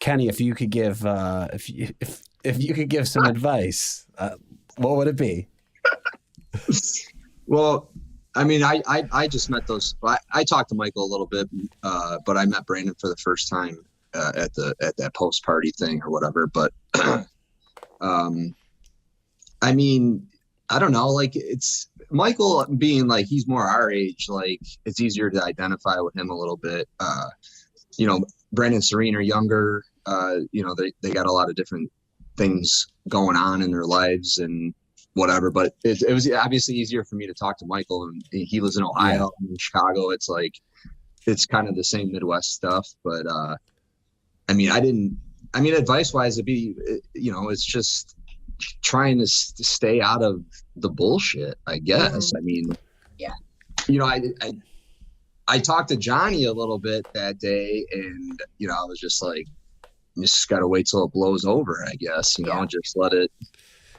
Kenny, if you could give if you could give some advice, what would it be? Well, I mean, I just met those. I talked to Michael a little bit, but I met Brandon for the first time at that post party thing or whatever. But I mean, I don't know. Like, it's Michael being like he's more our age. Like, it's easier to identify with him a little bit. Brandon and Serene are younger. They got a lot of different things going on in their lives and whatever, but it was obviously easier for me to talk to Michael, and he lives in Ohio and in Chicago. It's like, it's kind of the same Midwest stuff, but advice wise, it'd be, it's just trying to stay out of the bullshit, I guess. I mean, I talked to Johnny a little bit that day, and I was just like, you just gotta wait till it blows over, I guess. Just let it.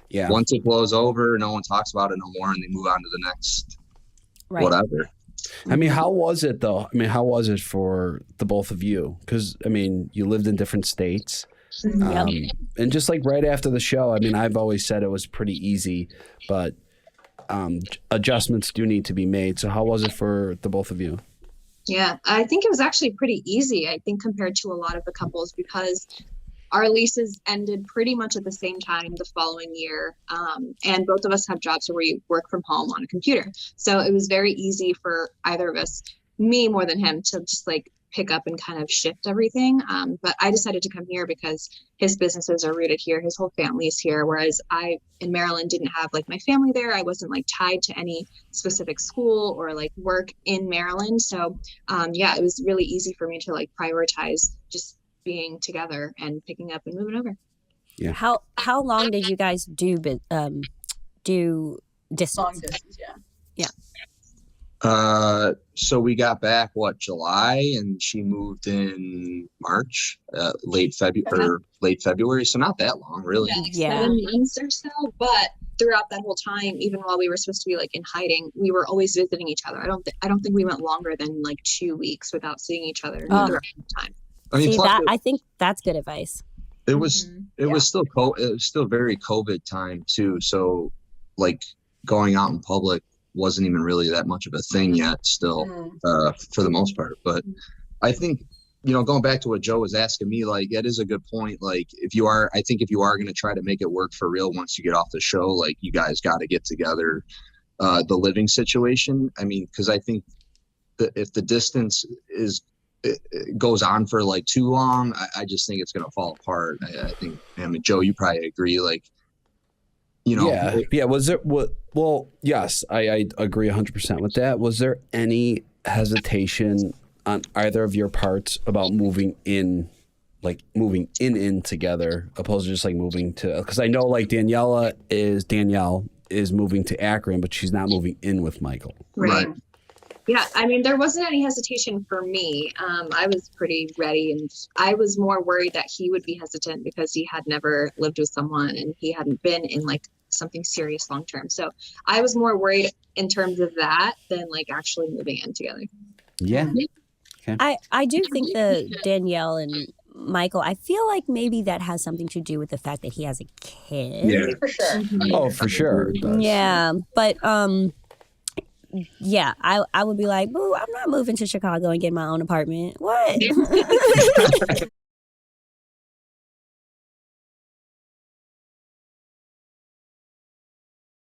Yeah. Once it blows over, no one talks about it no more, and they move on to the next whatever. I mean, how was it though? I mean, how was it for the both of you? Because I mean, you lived in different states, and just like right after the show, I mean, I've always said it was pretty easy, but adjustments do need to be made. So how was it for the both of you? Yeah, I think it was actually pretty easy, I think, compared to a lot of the couples, because our leases ended pretty much at the same time the following year. And both of us have jobs where we work from home on a computer. So it was very easy for either of us, me more than him, to just like pick up and kind of shift everything. But I decided to come here because his businesses are rooted here. His whole family is here. Whereas I, in Maryland, didn't have like my family there. I wasn't like tied to any specific school or like work in Maryland. So it was really easy for me to like prioritize just being together and picking up and moving over. Yeah. How long did you guys do distance? Long distance, yeah. So we got back July, and she moved in March, late February. So not that long, really. Yeah. 7 months or so. But throughout that whole time, even while we were supposed to be like in hiding, we were always visiting each other. I don't think we went longer than like 2 weeks without seeing each other throughout the time. I mean, I think that's good advice. It was still very COVID time too. So like going out in public wasn't even really that much of a thing yet still, for the most part. But I think, going back to what Joe was asking me, like, that is a good point. Like, if you are going to try to make it work for real once you get off the show, like, you guys got to get together. The living situation, I mean, because I think that if the distance it goes on for like too long, I just think it's going to fall apart. I mean, Joe, you probably agree, like, Yeah. Was there well, yes, I agree 100% with that. Was there any hesitation on either of your parts about moving in together, opposed to just like moving to, because I know like Danielle is moving to Akron, but she's not moving in with Michael. Right. Yeah, I mean, there wasn't any hesitation for me. I was pretty ready, and I was more worried that he would be hesitant because he had never lived with someone and he hadn't been in like something serious long term. So I was more worried in terms of that than like actually moving in together. Yeah. Okay. I do think the Danielle and Michael, I feel like maybe that has something to do with the fact that he has a kid. Yeah, for sure. Oh, for sure. Yeah, but yeah, I would be like, boo, I'm not moving to Chicago and getting my own apartment. What?